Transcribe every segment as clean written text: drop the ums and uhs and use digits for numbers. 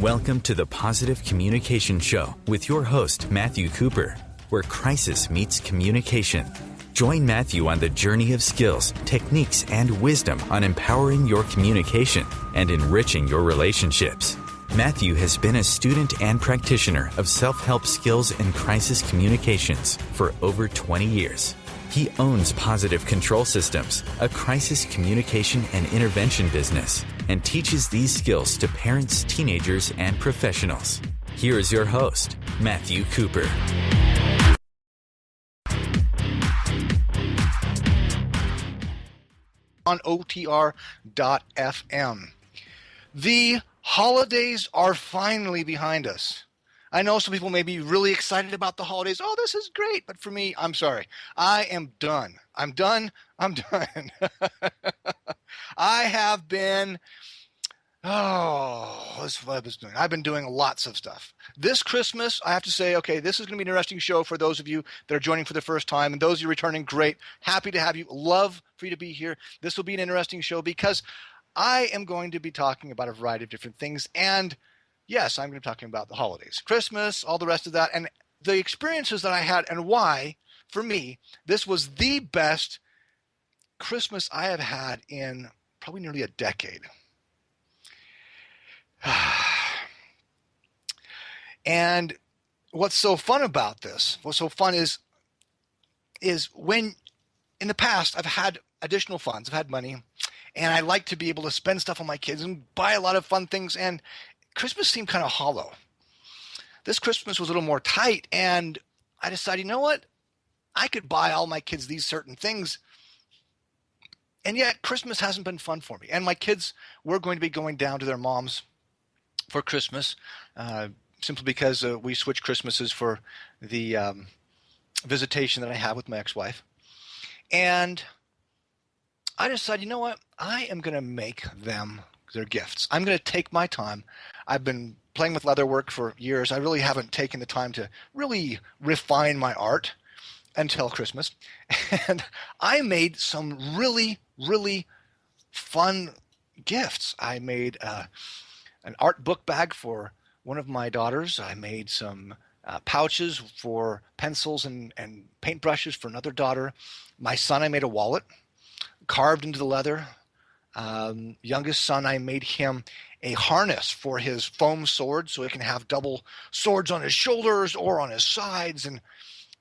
Welcome to the Positive Communication Show with your host, Matthew Cooper, where crisis meets communication. Join Matthew on the journey of skills, techniques, and wisdom on empowering your communication and enriching your relationships. Matthew has been a student and practitioner of self-help skills and crisis communications for over 20 years. He owns Positive Control Systems, a crisis communication and intervention business, and teaches these skills to parents, teenagers, and professionals. Here is your host, Matthew Cooper. On OTR.FM. The holidays are finally behind us. I know some people may be really excited about the holidays. Oh, this is great. But for me, I'm sorry. I am done. I'm done. I have been, that's what I was doing. I've been doing lots of stuff. This Christmas, I have to say, okay, this is going to be an interesting show for those of you that are joining for the first time. And those of you returning, great. Happy to have you. Love for you to be here. This will be an interesting show because I am going to be talking about a variety of different things. And yes, I'm going to be talking about the holidays, Christmas, all the rest of that, and the experiences that I had and why, for me, this was the best Christmas I have had in probably nearly a decade. And what's so fun about this, is when in the past I've had additional funds, I've had money, and I like to be able to spend stuff on my kids and buy a lot of fun things, and Christmas seemed kind of hollow. This Christmas was a little more tight, and I decided, you know what? I could buy all my kids these certain things, and yet Christmas hasn't been fun for me. And my kids were going to be going down to their moms for Christmas, simply because we switched Christmases for the visitation that I have with my ex-wife. And I decided, you know what? I am going to make them their gifts. I'm going to take my time. I've been playing with leatherwork for years. I really haven't taken the time to really refine my art until Christmas. And I made some really, really fun gifts. I made an art book bag for one of my daughters. I made some pouches for pencils and paintbrushes for another daughter. My son, I made a wallet carved into the leather. Youngest son, I made him a harness for his foam sword so he can have double swords on his shoulders or on his sides.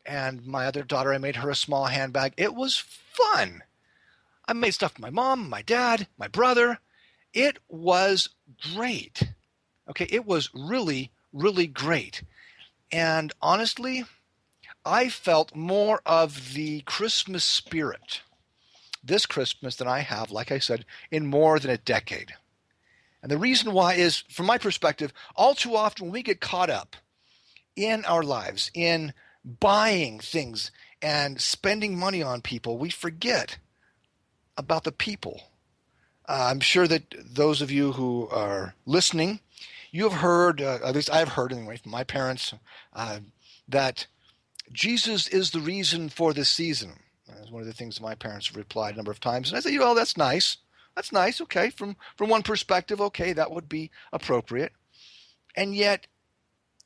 And my other daughter, I made her a small handbag. It was fun. I made stuff for my mom, my dad, my brother. It was great. Okay, it was really, really great. And honestly, I felt more of the Christmas spirit this Christmas than I have, like I said, in more than a decade. And the reason why is, from my perspective, all too often when we get caught up in our lives, in buying things and spending money on people, we forget about the people. I'm sure that those of you who are listening, you have heard, at least I've heard anyway from my parents, that Jesus is the reason for this season. That's one of the things my parents have replied a number of times. And I said, that's nice. That's nice. Okay. From one perspective, okay, that would be appropriate. And yet,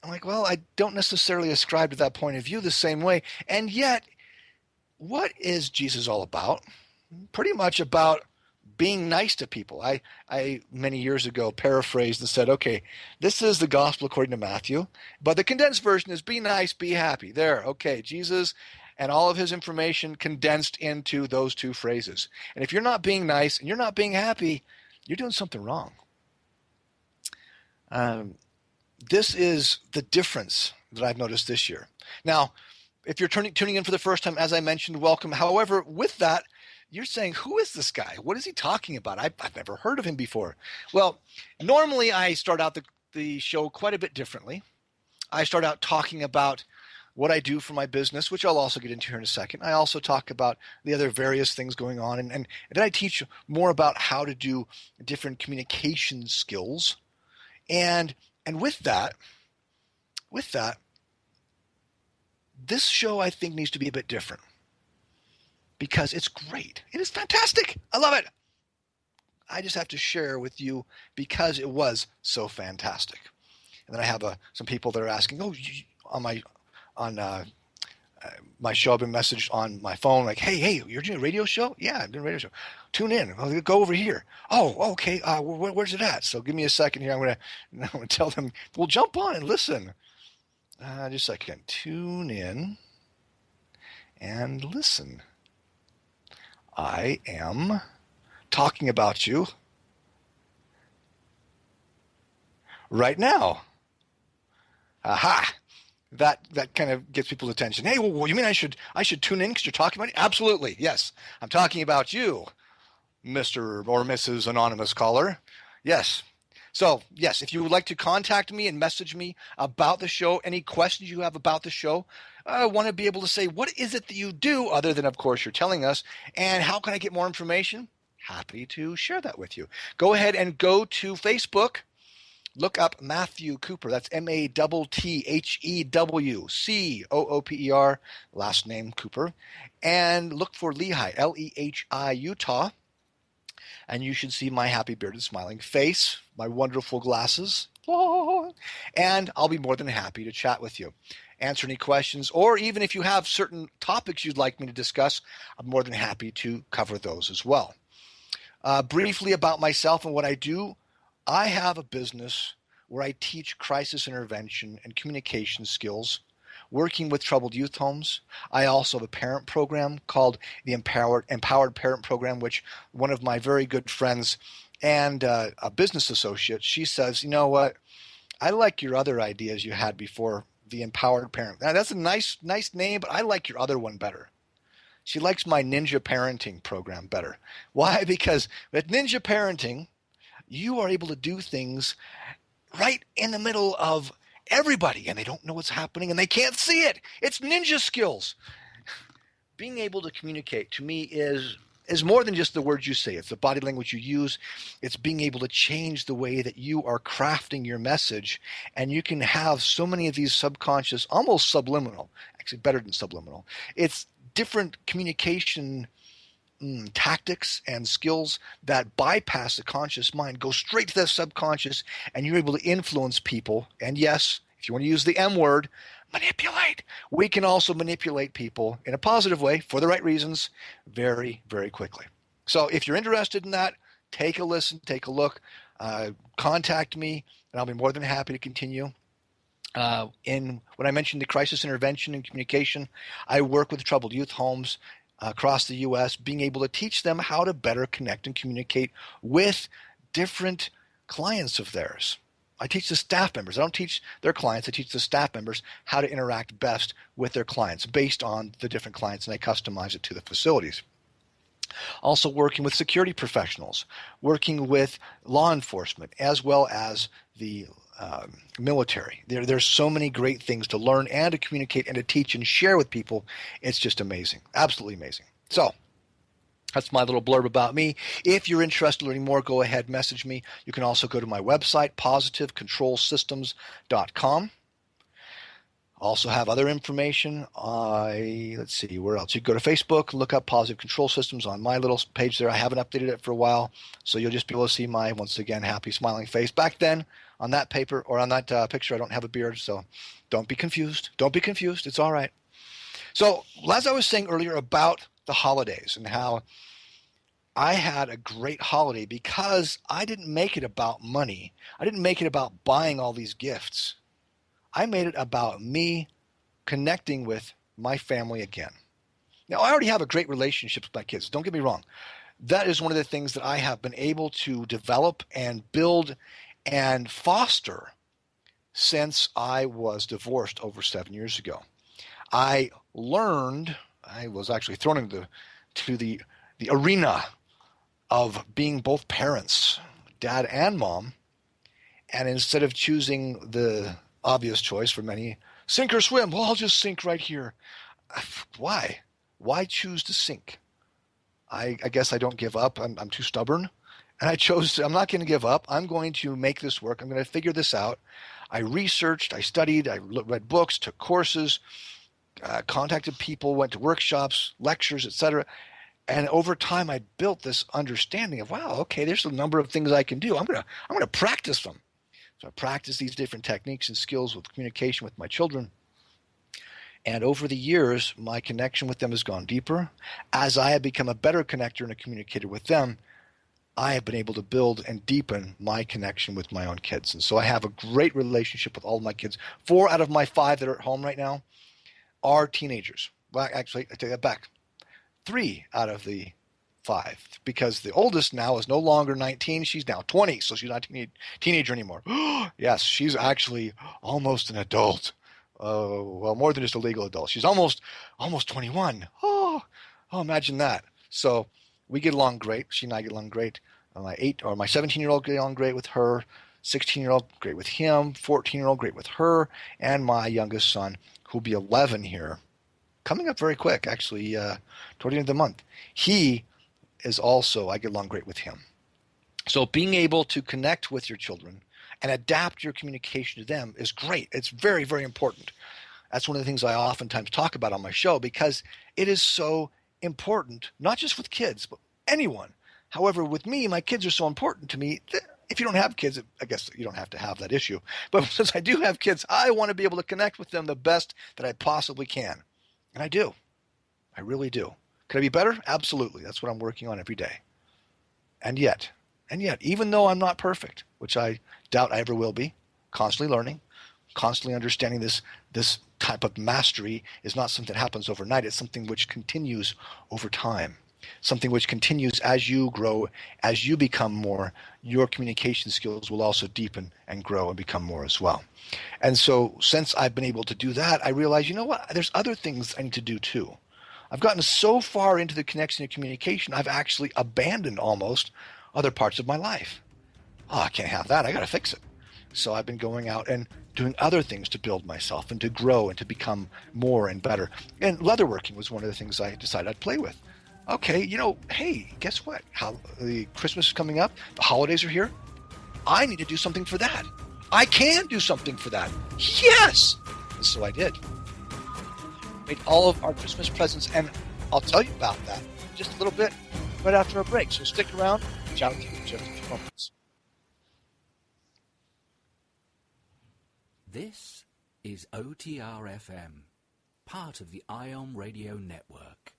I'm like, well, I don't necessarily ascribe to that point of view the same way. And yet, what is Jesus all about? Pretty much about being nice to people. I many years ago paraphrased and said, okay, this is the gospel according to Matthew, but the condensed version is be nice, be happy. There, okay, Jesus and all of his information condensed into those two phrases. And if you're not being nice and you're not being happy, you're doing something wrong. This is the difference that I've noticed this year. Now, if you're tuning in for the first time, as I mentioned, welcome. However, with that, you're saying, who is this guy? What is he talking about? I've never heard of him before. Well, normally I start out the show quite a bit differently. I start out talking about what I do for my business, which I'll also get into here in a second. I also talk about the other various things going on. And then I teach more about how to do different communication skills. And with that, this show I think needs to be a bit different because it's great. It is fantastic. I love it. I just have to share with you because it was so fantastic. And then I have some people that are asking, on my show, I've been messaged on my phone like, hey, you're doing a radio show? Yeah, I'm doing a radio show. Tune in. I'll go over here. Oh, okay. Where's it at? So give me a second here. I'm gonna tell them. Well, jump on and listen. Just a second. Tune in and listen. I am talking about you right now. Aha! That kind of gets people's attention. Hey, well, you mean I should tune in because you're talking about it? Absolutely, yes. I'm talking about you, Mr. or Mrs. Anonymous Caller. Yes. So, yes, if you would like to contact me and message me about the show, any questions you have about the show, I want to be able to say, what is it that you do other than, of course, you're telling us, and how can I get more information? Happy to share that with you. Go ahead and go to Facebook. Look up Matthew Cooper. That's MATTHEWCOOPER, last name Cooper. And look for Lehi, Lehi, Utah. And you should see my happy bearded smiling face, my wonderful glasses. And I'll be more than happy to chat with you. Answer any questions, or even if you have certain topics you'd like me to discuss, I'm more than happy to cover those as well. Briefly about myself and what I do. I have a business where I teach crisis intervention and communication skills, working with troubled youth homes. I also have a parent program called the Empowered Parent Program, which one of my very good friends and a business associate, she says, you know what, I like your other ideas you had before, the Empowered Parent. Now, that's a nice name, but I like your other one better. She likes my Ninja Parenting program better. Why? Because with Ninja Parenting, you are able to do things right in the middle of everybody, and they don't know what's happening, and they can't see it. It's ninja skills. Being able to communicate, to me, is more than just the words you say. It's the body language you use. It's being able to change the way that you are crafting your message, and you can have so many of these subconscious, almost subliminal, actually better than subliminal. It's different communication tactics and skills that bypass the conscious mind, go straight to the subconscious, and you're able to influence people. And yes, if you want to use the M word, manipulate. We can also manipulate people in a positive way for the right reasons very, very quickly. So if you're interested in that, take a listen, take a look, contact me, and I'll be more than happy to continue. When I mentioned the crisis intervention and communication, I work with troubled youth homes across the U.S., being able to teach them how to better connect and communicate with different clients of theirs. I teach the staff members. I don't teach their clients. I teach the staff members how to interact best with their clients based on the different clients, and I customize it to the facilities. Also working with security professionals, working with law enforcement, as well as the military. There's so many great things to learn and to communicate and to teach and share with people. It's just amazing. Absolutely amazing. So that's my little blurb about me. If you're interested in learning more, go ahead, message me. You can also go to my website, positivecontrolsystems.com. Also have other information. Let's see, where else? You can go to Facebook, look up Positive Control Systems on my little page there. I haven't updated it for a while, so you'll just be able to see my, once again, happy, smiling face. Back then, on that paper or on that picture, I don't have a beard, so don't be confused. Don't be confused. It's all right. So, as I was saying earlier about the holidays and how I had a great holiday because I didn't make it about money. I didn't make it about buying all these gifts. I made it about me connecting with my family again. Now, I already have a great relationship with my kids. Don't get me wrong. That is one of the things that I have been able to develop and build and foster since I was divorced over 7 years ago. I was actually thrown into the arena of being both parents, dad and mom. And instead of choosing the obvious choice for many, sink or swim, well, I'll just sink right here. Why? Why choose to sink? I guess I don't give up. I'm too stubborn. And I'm not going to give up. I'm going to make this work. I'm going to figure this out. I researched, I studied, I read books, took courses, contacted people, went to workshops, lectures, etc. And over time, I built this understanding of, wow, okay, there's a number of things I can do. I'm going to practice them. So I practice these different techniques and skills with communication with my children. And over the years, my connection with them has gone deeper. As I have become a better connector and a communicator with them, I have been able to build and deepen my connection with my own kids. And so I have a great relationship with all of my kids. 4 out of my 5 that are at home right now are teenagers. Well, actually, I take that back. 3 out of the 5, because the oldest now is no longer 19. She's now 20, so she's not a teenager anymore. Yes, she's actually almost an adult. Well, more than just a legal adult. She's almost 21. Oh, imagine that. So we get along great. She and I get along great. My 17-year-old get along great with her. 16-year-old great with him. 14-year-old great with her. And my youngest son, who'll be 11 here, coming up very quick, actually, toward the end of the month. He is also, I get along great with him. So being able to connect with your children and adapt your communication to them is great. It's very, very important. That's one of the things I oftentimes talk about on my show, because it is so important, not just with kids, but anyone. However, with me, my kids are so important to me. If you don't have kids, I guess you don't have to have that issue. But since I do have kids, I want to be able to connect with them the best that I possibly can. And I do. I really do. Could I be better? Absolutely. That's what I'm working on every day. And yet, even though I'm not perfect, which I doubt I ever will be, constantly learning, constantly understanding this type of mastery is not something that happens overnight. It's something which continues over time, something which continues as you grow, as you become more. Your communication skills will also deepen and grow and become more as well. And so since I've been able to do that, I realize, you know what, there's other things I need to do too. I've gotten so far into the connection and communication, I've actually abandoned almost other parts of my life. Oh, I can't have that. I got to fix it. So I've been going out and doing other things to build myself and to grow and to become more and better. And leatherworking was one of the things I decided I'd play with. Okay, hey, guess what? The Christmas is coming up. The holidays are here. I need to do something for that. I can do something for that. Yes! And so I did. Made all of our Christmas presents, and I'll tell you about that just a little bit right after a break. So stick around. Chat with you in just a few moments. This is OTR FM, part of the IOM Radio Network.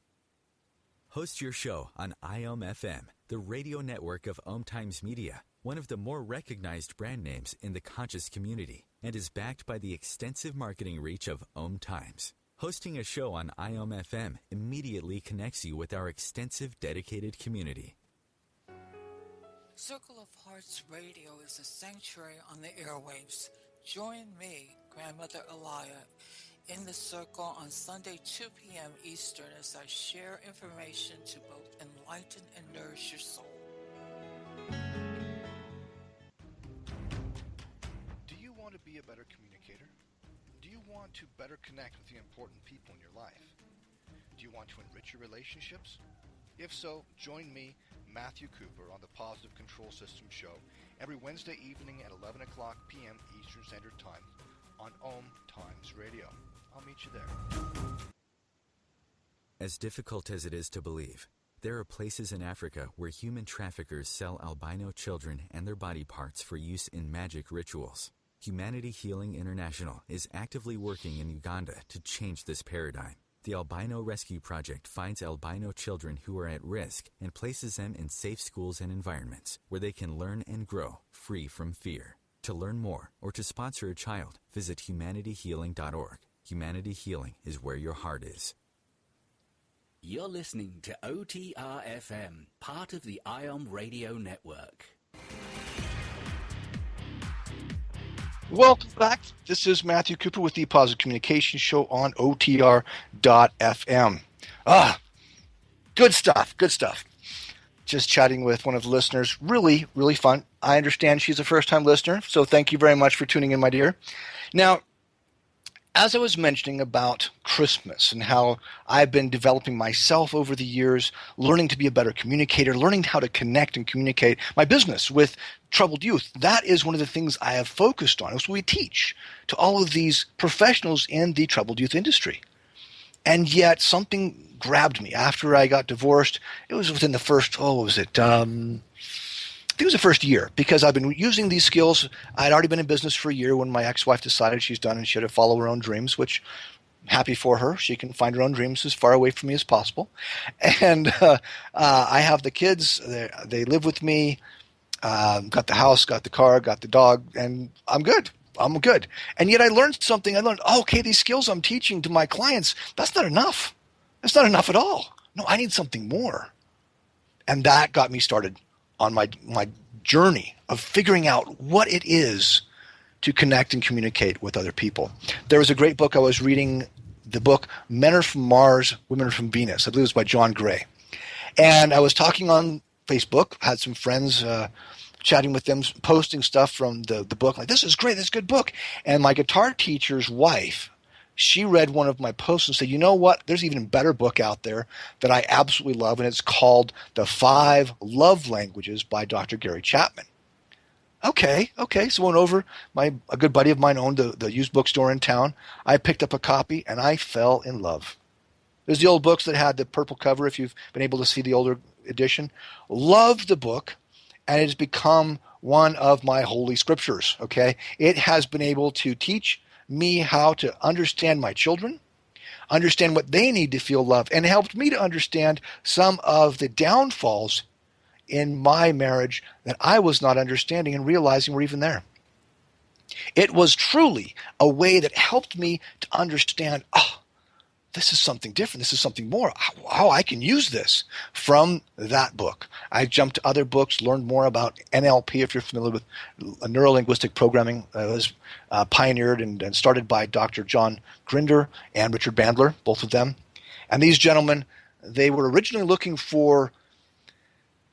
Host your show on IOM FM, the radio network of OMTimes Media, one of the more recognized brand names in the conscious community, and is backed by the extensive marketing reach of OMTimes. Hosting a show on IOM FM immediately connects you with our extensive dedicated community. Circle of Hearts Radio is a sanctuary on the airwaves. Join me, Grandmother Elia, in the circle on Sunday, 2 p.m. Eastern, as I share information to both enlighten and nourish your soul. Do you want to be a better communicator? Do you want to better connect with the important people in your life? Do you want to enrich your relationships? If so, join me, Matthew Cooper, on the Positive Control System Show every Wednesday evening at 11 o'clock p.m. Eastern Standard Time on OMTimes Radio. I'll meet you there. As difficult as it is to believe, there are places in Africa where human traffickers sell albino children and their body parts for use in magic rituals. Humanity Healing International is actively working in Uganda to change this paradigm. The Albino Rescue Project finds albino children who are at risk and places them in safe schools and environments where they can learn and grow free from fear. To learn more or to sponsor a child, visit humanityhealing.org. Humanity Healing is where your heart is. You're listening to OTR FM, part of the IOM Radio Network. Welcome back. This is Matthew Cooper with the Positive Communication Show on OTR.FM. Good stuff. Just chatting with one of the listeners. Really, really fun. I understand she's a first-time listener, so thank you very much for tuning in, my dear. Now, as I was mentioning about Christmas and how I've been developing myself over the years, learning to be a better communicator, learning how to connect and communicate my business with troubled youth, that is one of the things I have focused on. It's what we teach to all of these professionals in the troubled youth industry. And yet something grabbed me after I got divorced. It was within the first, think it was the first year, because I've been using these skills. I'd already been in business for a year when my ex-wife decided she's done and she had to follow her own dreams, which happy for her. She can find her own dreams as far away from me as possible. And I have the kids. They live with me. Got the house, got the car, got the dog, and I'm good. I'm good. And yet I learned something. I learned, okay, these skills I'm teaching to my clients, that's not enough. That's not enough at all. No, I need something more. And that got me started on my journey of figuring out what it is to connect and communicate with other people. There was a great book I was reading, the book Men Are From Mars, Women Are From Venus. I believe it was by John Gray. And I was talking on Facebook, had some friends chatting with them, posting stuff from the book, like, this is great, this is a good book. And my guitar teacher's wife, she read one of my posts and said, you know what, there's even a better book out there that I absolutely love, and it's called The 5 Love Languages by Dr. Gary Chapman. Okay, so I went over, a good buddy of mine owned the used bookstore in town. I picked up a copy, and I fell in love. There's the old books that had the purple cover, if you've been able to see the older edition. Loved the book, and it has become one of my holy scriptures, okay? It has been able to teach me how to understand my children, understand what they need to feel loved, and helped me to understand some of the downfalls in my marriage that I was not understanding and realizing were even there. It was truly a way that helped me to understand, this is something different. This is something more. How I can use this from that book. I jumped to other books, learned more about NLP, if you're familiar with neuro-linguistic programming. It was pioneered and started by Dr. John Grinder and Richard Bandler, both of them. And these gentlemen, they were originally looking for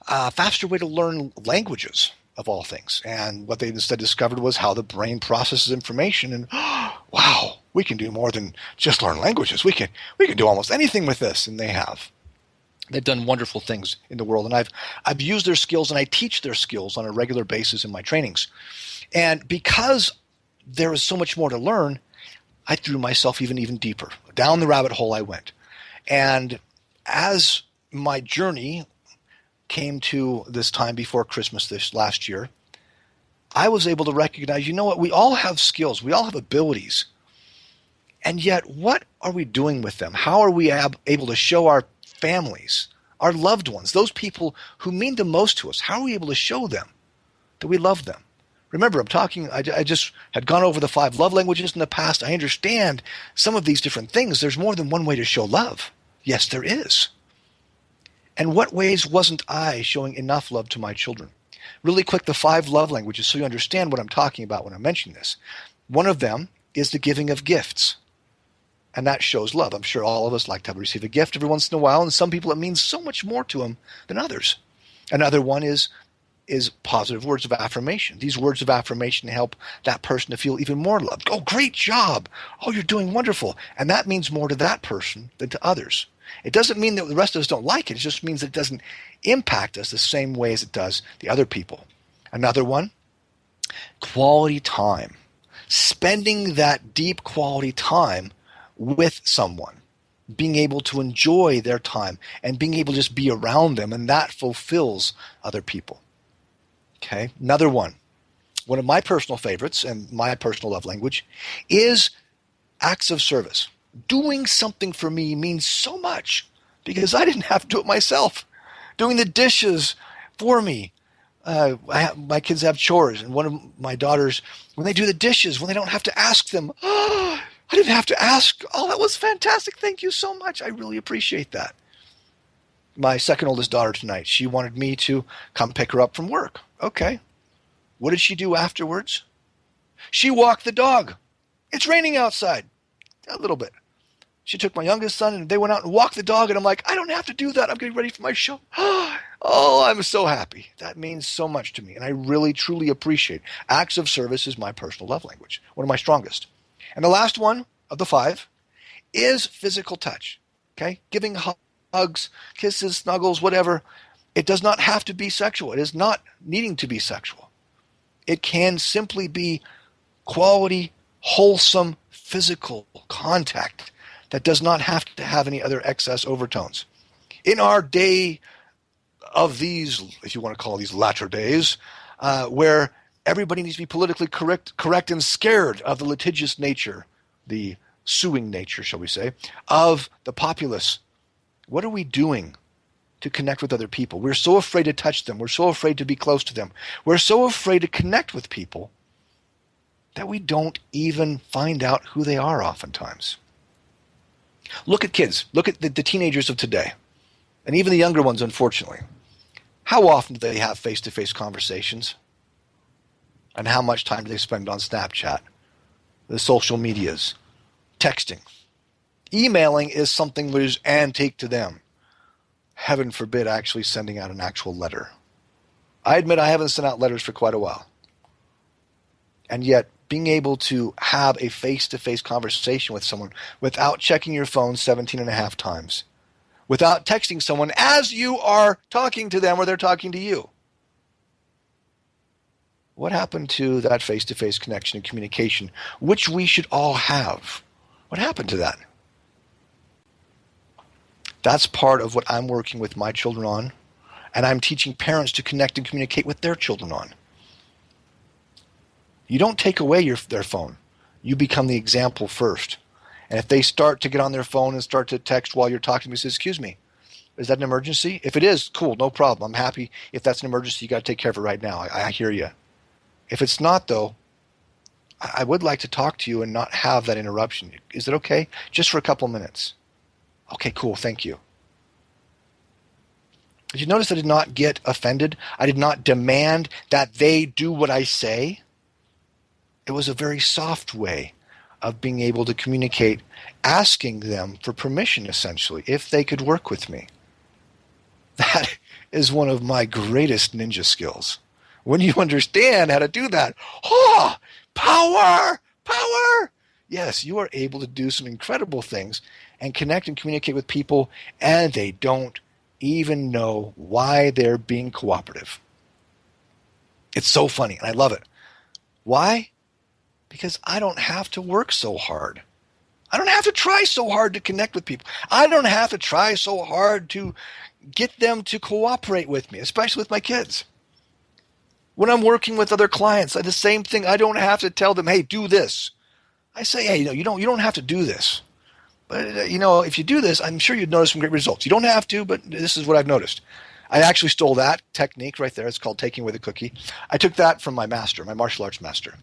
a faster way to learn languages, of all things. And what they instead discovered was how the brain processes information. And wow, we can do more than just learn languages. We can do almost anything with this, and they have. They've done wonderful things in the world, and I've used their skills, and I teach their skills on a regular basis in my trainings. And because there is so much more to learn, I threw myself even deeper. Down the rabbit hole I went. And as my journey came to this time before Christmas this last year, I was able to recognize, you know what, we all have skills, we all have abilities, and yet what are we doing with them? How are we able to show our families, our loved ones, those people who mean the most to us, how are we able to show them that we love them? Remember, I just had gone over the 5 love languages in the past. I understand some of these different things. There's more than one way to show love. Yes, there is. And what ways wasn't I showing enough love to my children? Really quick, the 5 love languages, so you understand what I'm talking about when I mention this. One of them is the giving of gifts. And that shows love. I'm sure all of us like to receive a gift every once in a while, and some people it means so much more to them than others. Another one is positive words of affirmation. These words of affirmation help that person to feel even more loved. Oh, great job. Oh, you're doing wonderful. And that means more to that person than to others. It doesn't mean that the rest of us don't like it. It just means that it doesn't impact us the same way as it does the other people. Another one, quality time. Spending that deep quality time with someone. Being able to enjoy their time and being able to just be around them, and that fulfills other people. Okay, another one of my personal favorites and my personal love language is acts of service. Doing something for me means so much because I didn't have to do it myself. Doing the dishes for me. My kids have chores, and one of my daughters, when they do the dishes, when they don't have to ask them, I didn't have to ask. Oh, that was fantastic. Thank you so much. I really appreciate that. My second oldest daughter tonight, she wanted me to come pick her up from work. Okay. What did she do afterwards? She walked the dog. It's raining outside. A little bit. She took my youngest son and they went out and walked the dog, and I'm like, I don't have to do that. I'm getting ready for my show. Oh, I'm so happy. That means so much to me. And I really, truly appreciate it. Acts of service is my personal love language, one of my strongest. And the last one of the 5 is physical touch. Okay? Giving hugs, kisses, snuggles, whatever. It does not have to be sexual. It is not needing to be sexual. It can simply be quality, wholesome, physical contact that does not have to have any other excess overtones. In our day of these, if you want to call these latter days, where everybody needs to be politically correct and scared of the litigious nature, the suing nature, shall we say, of the populace. What are we doing to connect with other people? We're so afraid to touch them. We're so afraid to be close to them. We're so afraid to connect with people that we don't even find out who they are oftentimes. Look at kids. Look at the teenagers of today, and even the younger ones, unfortunately. How often do they have face-to-face conversations? And how much time do they spend on Snapchat, the social medias, texting? Emailing is something that is antique to them. Heaven forbid actually sending out an actual letter. I admit I haven't sent out letters for quite a while. And yet, being able to have a face-to-face conversation with someone without checking your phone 17 and a half times, without texting someone as you are talking to them or they're talking to you. What happened to that face-to-face connection and communication, which we should all have? What happened to that? That's part of what I'm working with my children on, and I'm teaching parents to connect and communicate with their children on. You don't take away their phone. You become the example first. And if they start to get on their phone and start to text while you're talking to me, say, excuse me, is that an emergency? If it is, cool, no problem. I'm happy. If that's an emergency, you got to take care of it right now. I hear you. If it's not, though, I would like to talk to you and not have that interruption. Is it okay? Just for a couple minutes. Okay, cool, thank you. Did you notice I did not get offended? I did not demand that they do what I say. It was a very soft way of being able to communicate, asking them for permission, essentially, if they could work with me. That is one of my greatest ninja skills. When you understand how to do that, power! Yes, you are able to do some incredible things and connect and communicate with people, and they don't even know why they're being cooperative. It's so funny, and I love it. Why? Because I don't have to work so hard. I don't have to try so hard to connect with people. I don't have to try so hard to get them to cooperate with me, especially with my kids. When I'm working with other clients, the same thing. I don't have to tell them, hey, do this. I say, hey, you don't have to do this. But, if you do this, I'm sure you'd notice some great results. You don't have to, but this is what I've noticed. I actually stole that technique right there. It's called taking away the cookie. I took that from my master, my martial arts master.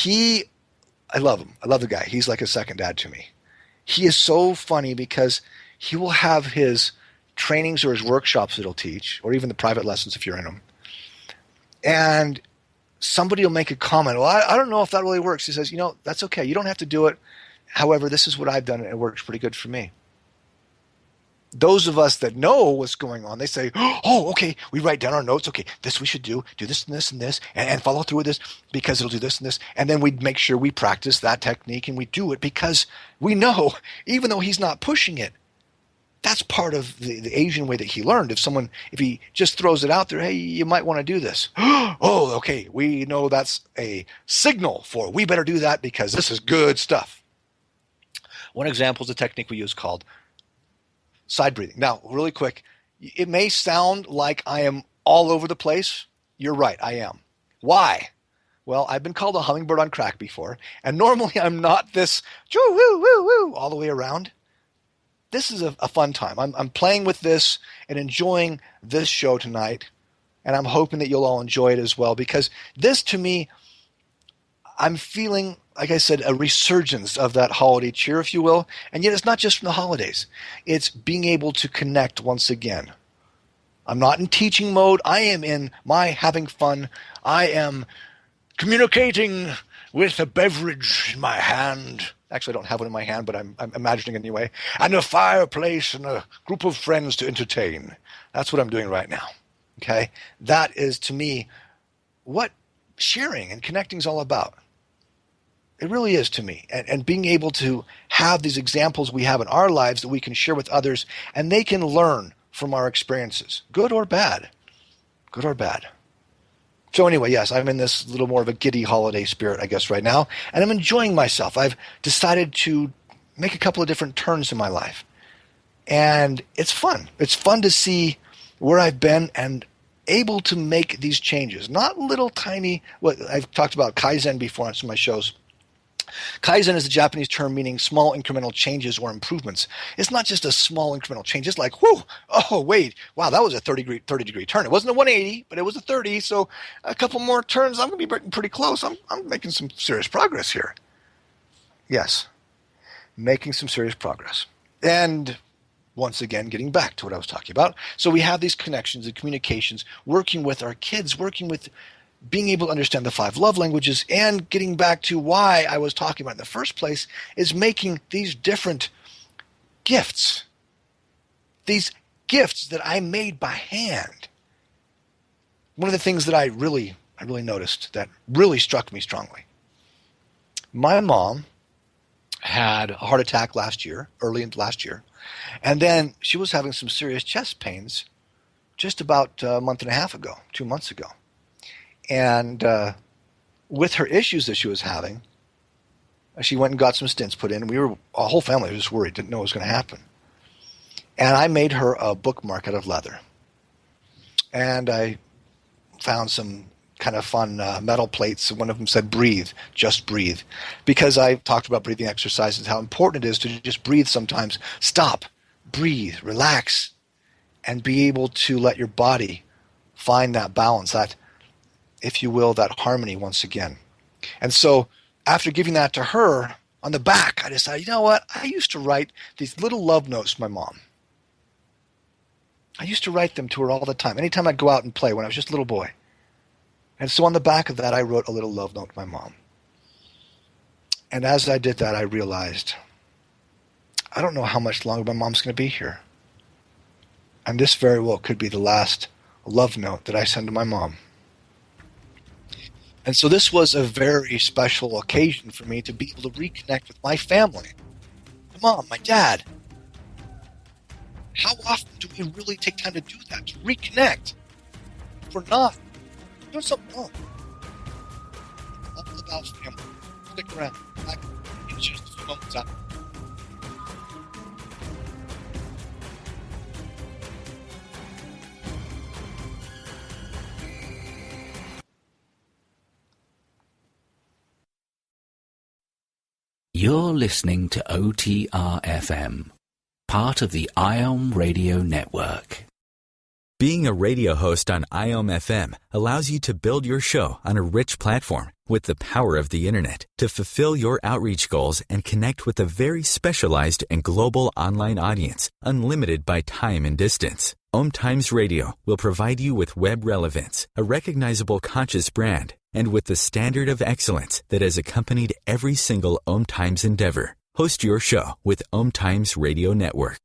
I love him. I love the guy. He's like a second dad to me. He is so funny because he will have his trainings or his workshops that he'll teach, or even the private lessons if you're in them. And somebody will make a comment. Well, I don't know if that really works. He says, that's okay. You don't have to do it. However, this is what I've done, and it works pretty good for me. Those of us that know what's going on, they say, oh, okay, we write down our notes. Okay, this we should do this and this and this, and follow through with this because it'll do this and this. And then we make sure we practice that technique and we do it because we know, even though he's not pushing it, that's part of the Asian way that he learned. If he just throws it out there, hey, you might want to do this. Oh, okay, we know that's a signal for we better do that because this is good stuff. One example is a technique we use called side breathing. Now, really quick, it may sound like I am all over the place. You're right, I am. Why? Well, I've been called a hummingbird on crack before, and normally I'm not this woo all the way around. This is a fun time. I'm playing with this and enjoying this show tonight, and I'm hoping that you'll all enjoy it as well because this, to me, I'm feeling, like I said, a resurgence of that holiday cheer, if you will. And yet it's not just from the holidays. It's being able to connect once again. I'm not in teaching mode. I am in my having fun. I am communicating with a beverage in my hand. Actually, I don't have one in my hand, but I'm imagining it anyway. And a fireplace and a group of friends to entertain. That's what I'm doing right now. Okay? That is, to me, what sharing and connecting is all about. It really is to me. And being able to have these examples we have in our lives that we can share with others, and they can learn from our experiences, good or bad. Good or bad. So anyway, yes, I'm in this little more of a giddy holiday spirit, I guess, right now, and I'm enjoying myself. I've decided to make a couple of different turns in my life, and it's fun. It's fun to see where I've been and able to make these changes. Not little tiny, what I've talked about Kaizen before on some of my shows. Kaizen is a Japanese term meaning small incremental changes or improvements. It's not just a small incremental change. It's like, whoo, oh, wait, wow, that was a 30 degree turn. It wasn't a 180, but it was a 30. So a couple more turns, I'm going to be pretty close. I'm making some serious progress here. Yes, making some serious progress. And once again, getting back to what I was talking about. So we have these connections and communications, working with our kids, working with being able to understand the 5 love languages, and getting back to why I was talking about in the first place is making these different gifts. These gifts that I made by hand. One of the things that I really noticed that really struck me strongly. My mom had a heart attack early in last year, and then she was having some serious chest pains just about a month and a half ago, 2 months ago. And with her issues that she was having, she went and got some stents put in. Our whole family was just worried, didn't know what was going to happen. And I made her a bookmark out of leather. And I found some kind of fun metal plates. One of them said, breathe, just breathe. Because I talked about breathing exercises, how important it is to just breathe sometimes. Stop, breathe, relax, and be able to let your body find that balance, that, if you will, that harmony once again. And so after giving that to her, on the back, I decided, you know what? I used to write these little love notes to my mom. I used to write them to her all the time, anytime I'd go out and play when I was just a little boy. And so on the back of that, I wrote a little love note to my mom. And as I did that, I realized, I don't know how much longer my mom's going to be here. And this very well could be the last love note that I send to my mom. And so this was a very special occasion for me to be able to reconnect with my family. My mom, my dad. How often do we really take time to do that, to reconnect? If we're not, we're doing something wrong. It's all about family. Stick around. Back in just a few moments after. You're listening to OTR FM, part of the IOM Radio Network. Being a radio host on IOM FM allows you to build your show on a rich platform with the power of the internet to fulfill your outreach goals and connect with a very specialized and global online audience, unlimited by time and distance. OMTimes Radio will provide you with web relevance, a recognizable conscious brand, and with the standard of excellence that has accompanied every single OMTimes endeavor. Host your show with OMTimes Radio Network.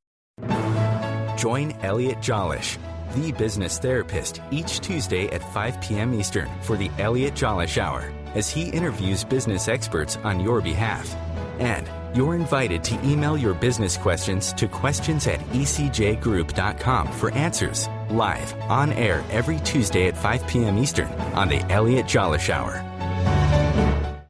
Join Elliot Jolish, the business therapist, each Tuesday at 5 p.m. Eastern for the Elliot Jolish Hour, as he interviews business experts on your behalf. And you're invited to email your business questions to questions@ecjgroup.com for answers, live, on air every Tuesday at 5 p.m. Eastern on the Elliot Jolish Hour.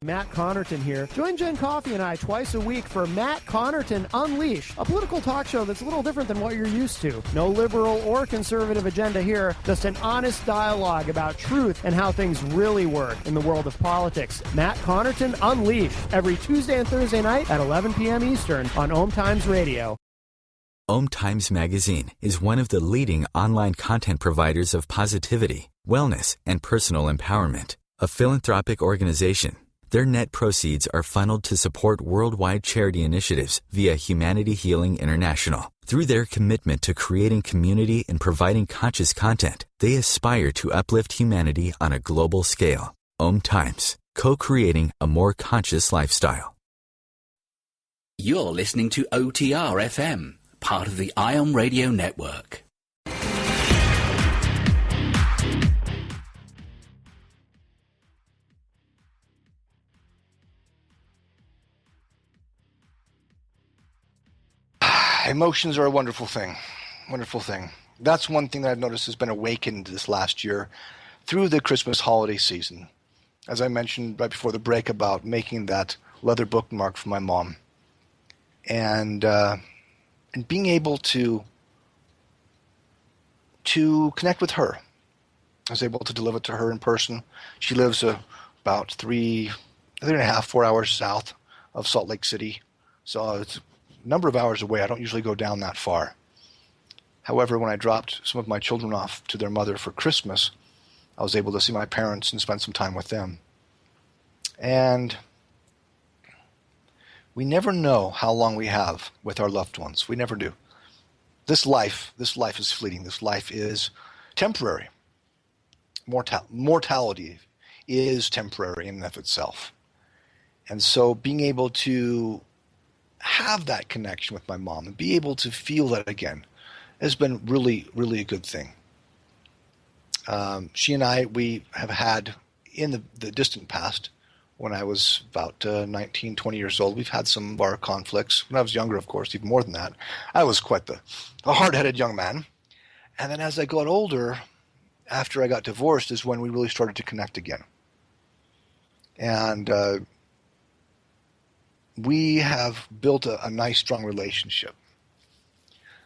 Matt Connerton here. Join Jen Coffey and I twice a week for Matt Connerton Unleash, a political talk show that's a little different than what you're used to. No liberal or conservative agenda here, just an honest dialogue about truth and how things really work in the world of politics. Matt Connerton Unleash, every Tuesday and Thursday night at 11 p.m. Eastern on OMTimes Radio. OMTimes Magazine is one of the leading online content providers of positivity, wellness, and personal empowerment. A philanthropic organization, their net proceeds are funneled to support worldwide charity initiatives via Humanity Healing International. Through their commitment to creating community and providing conscious content, they aspire to uplift humanity on a global scale. OMTimes, co-creating a more conscious lifestyle. You're listening to OTR FM, part of the IOM Radio Network. Emotions are a wonderful thing. Wonderful thing. That's one thing that I've noticed has been awakened this last year through the Christmas holiday season. As I mentioned right before the break about making that leather bookmark for my mom. And being able to to connect with her. I was able to deliver it to her in person. She lives about 3.5, 4 hours south of Salt Lake City. So it's a number of hours away. I don't usually go down that far. However, when I dropped some of my children off to their mother for Christmas, I was able to see my parents and spend some time with them. And we never know how long we have with our loved ones. We never do. This life is fleeting. This life is temporary. Mortality is temporary in and of itself. And so being able to have that connection with my mom and be able to feel that again has been really, really a good thing. She and I, we have had, in the distant past, when I was about 19, 20 years old, we've had some of our conflicts. When I was younger, of course, even more than that. I was quite a hard-headed young man. And then as I got older, after I got divorced, is when we really started to connect again. And we have built a nice, strong relationship.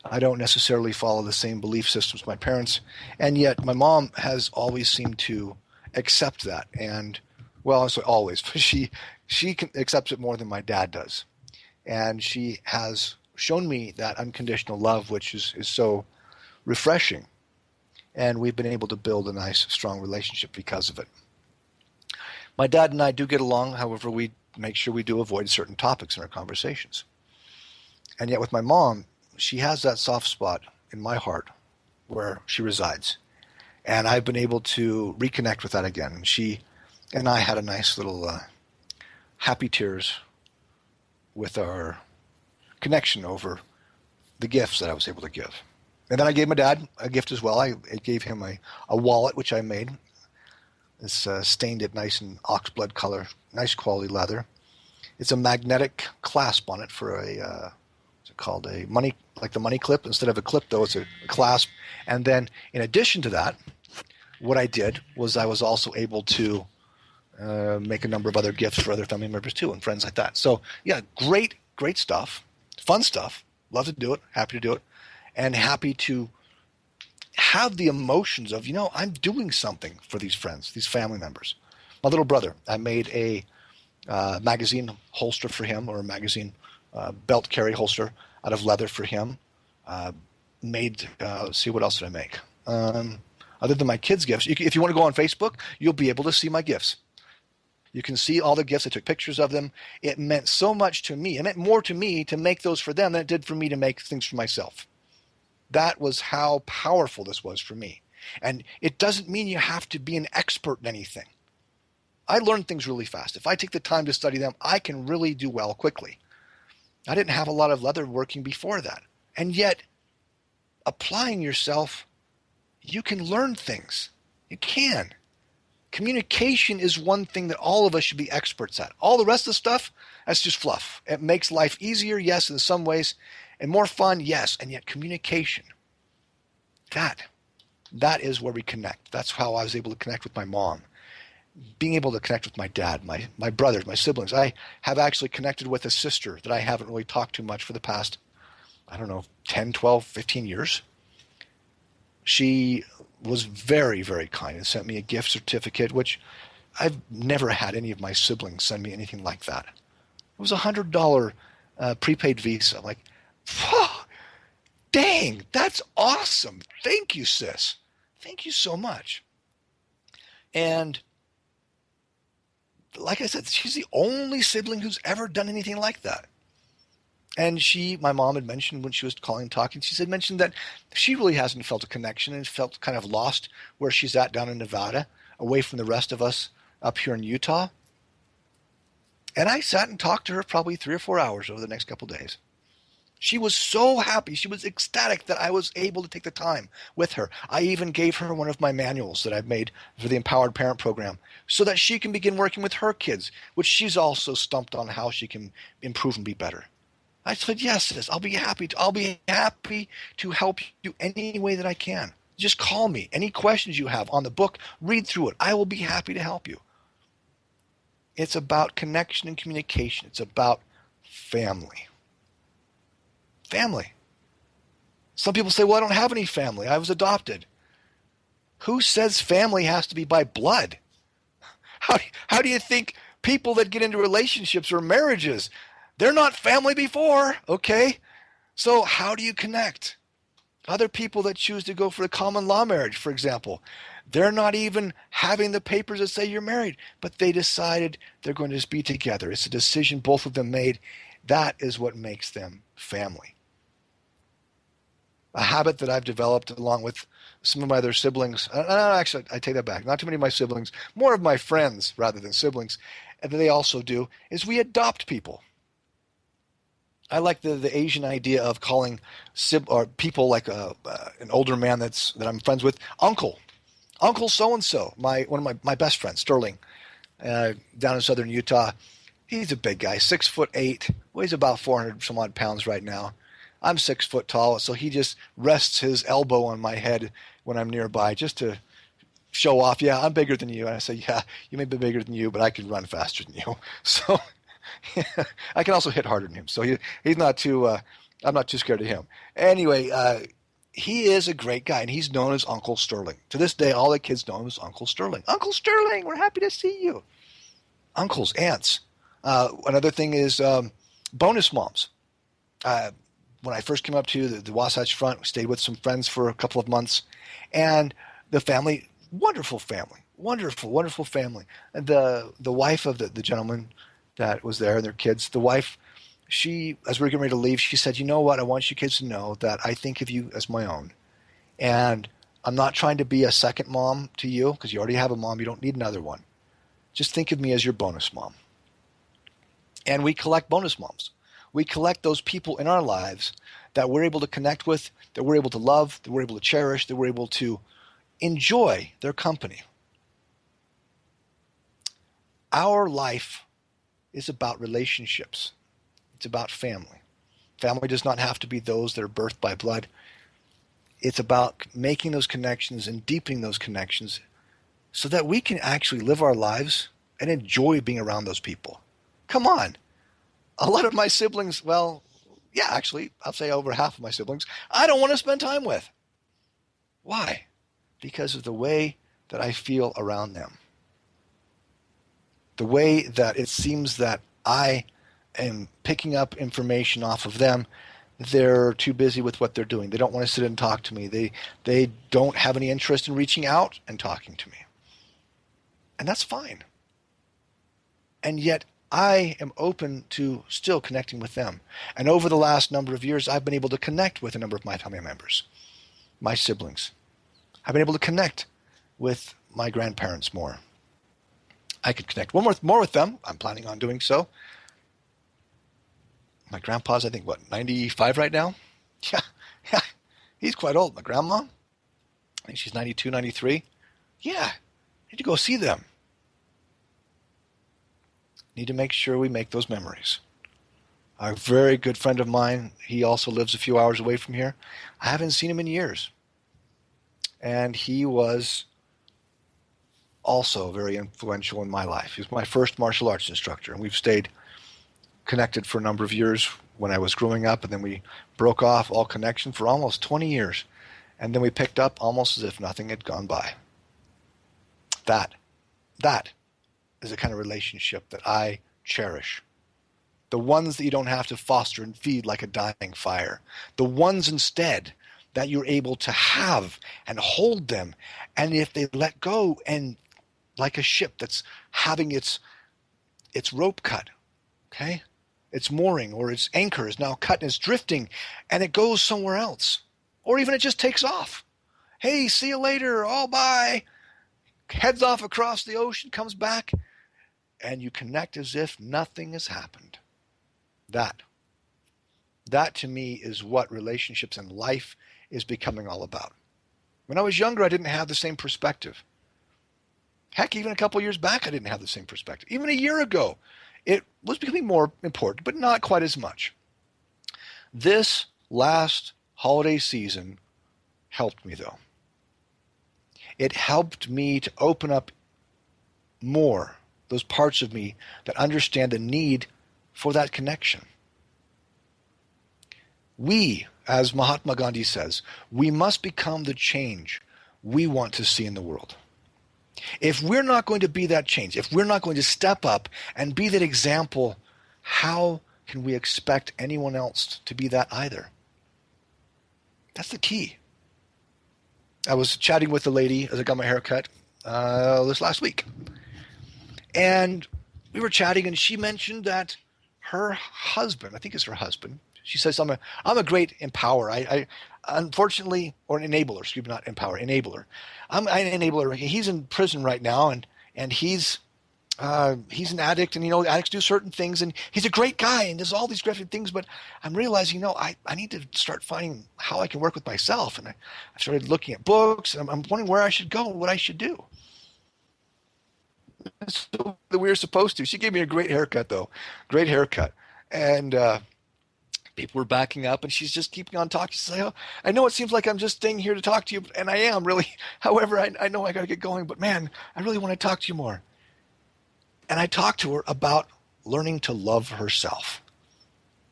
I don't necessarily follow the same belief systems as my parents, and yet my mom has always seemed to accept that. And, well, I say always, but she accepts it more than my dad does. And she has shown me that unconditional love, which is so refreshing. And we've been able to build a nice, strong relationship because of it. My dad and I do get along. However, we make sure we do avoid certain topics in our conversations. And yet with my mom, she has that soft spot in my heart where she resides. And I've been able to reconnect with that again. And she and I had a nice little happy tears with our connection over the gifts that I was able to give. And then I gave my dad a gift as well. I gave him a wallet, which I made. It's stained it nice in oxblood color, nice quality leather. It's a magnetic clasp on it for what's it called, a money, like the money clip. Instead of a clip, though, it's a clasp. And then in addition to that, what I did was I was also able to make a number of other gifts for other family members too and friends like that. So yeah, great stuff, fun stuff. Love to do it, happy to do it, and happy to have the emotions of, I'm doing something for these friends, these family members. My little brother, I made a magazine holster for him, or a magazine belt carry holster out of leather for him. Let's see, what else did I make? Other than my kids' gifts, if you want to go on Facebook, you'll be able to see my gifts. You can see all the gifts. I took pictures of them. It meant so much to me. It meant more to me to make those for them than it did for me to make things for myself. That was how powerful this was for me. And it doesn't mean you have to be an expert in anything. I learn things really fast. If I take the time to study them, I can really do well quickly. I didn't have a lot of leather working before that. And yet, applying yourself, you can learn things. You can. Communication is one thing that all of us should be experts at. All the rest of the stuff, that's just fluff. It makes life easier, yes, in some ways, and more fun, yes, and yet communication, that is where we connect. That's how I was able to connect with my mom. Being able to connect with my dad, my brothers, my siblings. I have actually connected with a sister that I haven't really talked to much for the past, 10, 12, 15 years. She was very, very kind and sent me a gift certificate, which I've never had any of my siblings send me anything like that. It was $100 prepaid Visa. I'm like, oh, dang, that's awesome. Thank you, sis. Thank you so much. And like I said, she's the only sibling who's ever done anything like that. And my mom had mentioned when she was calling and talking, mentioned that she really hasn't felt a connection and felt kind of lost where she's at down in Nevada, away from the rest of us up here in Utah. And I sat and talked to her probably 3 or 4 hours over the next couple of days. She was so happy. She was ecstatic that I was able to take the time with her. I even gave her one of my manuals that I've made for the Empowered Parent Program so that she can begin working with her kids, which she's also stumped on how she can improve and be better. I said, yes, sis, I'll be happy to help you any way that I can. Just call me. Any questions you have on the book, read through it. I will be happy to help you. It's about connection and communication. It's about family. Family. Some people say, well, I don't have any family. I was adopted. Who says family has to be by blood? How do you think people that get into relationships or marriages, they're not family before, okay? So how do you connect? Other people that choose to go for a common law marriage, for example, they're not even having the papers that say you're married, but they decided they're going to just be together. It's a decision both of them made. That is what makes them family. A habit that I've developed along with some of my other siblings, actually, I take that back, not too many of my siblings, more of my friends rather than siblings, and they also do, is we adopt people. I like the Asian idea of calling or people like an older man that I'm friends with, uncle so-and-so, one of my best friends, Sterling, down in southern Utah. He's a big guy, 6'8", weighs about 400 some odd pounds right now. I'm 6 foot tall, so he just rests his elbow on my head when I'm nearby just to show off. Yeah, I'm bigger than you. And I say, yeah, you may be bigger than you, but I can run faster than you. So I can also hit harder than him. So he's not too, I'm not too scared of him. Anyway, he is a great guy, and he's known as Uncle Sterling. To this day, all the kids know him as Uncle Sterling. Uncle Sterling, we're happy to see you. Uncles, aunts. Another thing is bonus moms. When I first came up to the Wasatch Front, we stayed with some friends for a couple of months, and the family, wonderful family, wonderful family. And the wife of the gentleman that was there and their kids, the wife, she, as we were getting ready to leave, she said, you know what, I want you kids to know that I think of you as my own. And I'm not trying to be a second mom to you because you already have a mom. You don't need another one. Just think of me as your bonus mom. And we collect bonus moms. We collect those people in our lives that we're able to connect with, that we're able to love, that we're able to cherish, that we're able to enjoy their company. Our life is about relationships. It's about family. Family does not have to be those that are birthed by blood. It's about making those connections and deepening those connections so that we can actually live our lives and enjoy being around those people. Come on. A lot of my siblings, well, yeah, actually, I'll say over half of my siblings, I don't want to spend time with. Why? Because of the way that I feel around them. The way that it seems that I am picking up information off of them. They're too busy with what they're doing. They don't want to sit and talk to me. They don't have any interest in reaching out and talking to me. And that's fine. And yet, I am open to still connecting with them. And over the last number of years, I've been able to connect with a number of my family members, my siblings. I've been able to connect with my grandparents more. I could connect more with them. I'm planning on doing so. My grandpa's, I think, 95 right now? Yeah, he's quite old. My grandma, I think she's 92, 93. Yeah, I need to go see them. Need to make sure we make those memories. A very good friend of mine, he also lives a few hours away from here. I haven't seen him in years. And he was also very influential in my life. He was my first martial arts instructor, and we've stayed connected for a number of years when I was growing up, and then we broke off all connection for almost 20 years. And then we picked up almost as if nothing had gone by. That is the kind of relationship that I cherish. The ones that you don't have to foster and feed like a dying fire. The ones instead that you're able to have and hold them. And if they let go, and like a ship that's having its rope cut, okay? Its mooring or its anchor is now cut and it's drifting and it goes somewhere else. Or even it just takes off. Hey, see you later. Oh, bye. Heads off across the ocean, comes back, and you connect as if nothing has happened. That to me is what relationships and life is becoming all about. When I was younger, I didn't have the same perspective. Heck, even a couple years back, I didn't have the same perspective. Even a year ago, it was becoming more important, but not quite as much. This last holiday season helped me, though. It helped me to open up more those parts of me that understand the need for that connection. We as Mahatma Gandhi says, we must become the change we want to see in the world. If we're not going to be that change, if we're not going to step up and be that example, how can we expect anyone else to be that either? That's the key. I was chatting with a lady as I got my hair cut this last week. And we were chatting, and she mentioned that her husband, I think it's her husband, she says, I'm a great empower. I unfortunately, or an enabler, excuse me, not empower, enabler. I'm an enabler. He's in prison right now, and he's an addict, and addicts do certain things, and he's a great guy and does all these great things. But I'm realizing, I need to start finding how I can work with myself. And I started looking at books, and I'm wondering where I should go and what I should do. So that we were supposed to. She gave me a great haircut, though, great haircut, and people were backing up, and she's just keeping on talking. She's like, "Oh, I know it seems like I'm just staying here to talk to you, and I am really. However, I know I got to get going, but man, I really want to talk to you more." And I talked to her about learning to love herself.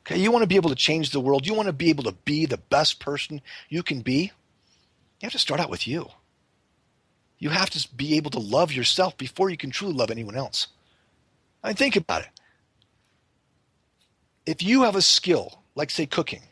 Okay, you want to be able to change the world. You want to be able to be the best person you can be. You have to start out with you. You have to be able to love yourself before you can truly love anyone else. I mean, think about it. If you have a skill, like say cooking,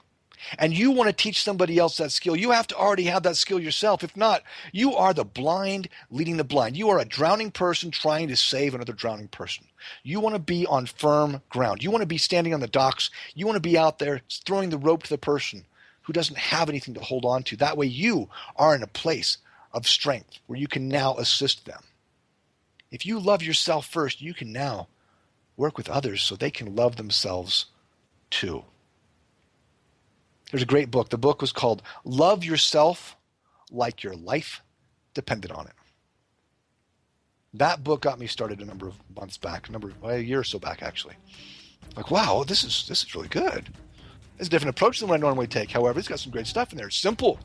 and you want to teach somebody else that skill, you have to already have that skill yourself. If not, you are the blind leading the blind. You are a drowning person trying to save another drowning person. You want to be on firm ground. You want to be standing on the docks. You want to be out there throwing the rope to the person who doesn't have anything to hold on to. That way you are in a place of strength where you can now assist them. If you love yourself first, you can now work with others so they can love themselves too. There's a great book. The book was called Love Yourself Like Your Life Depended on It. That book got me started a number of months back, a year or so back actually. Like, wow, this is really good. It's a different approach than what I normally take. However, it's got some great stuff in there. It's simple,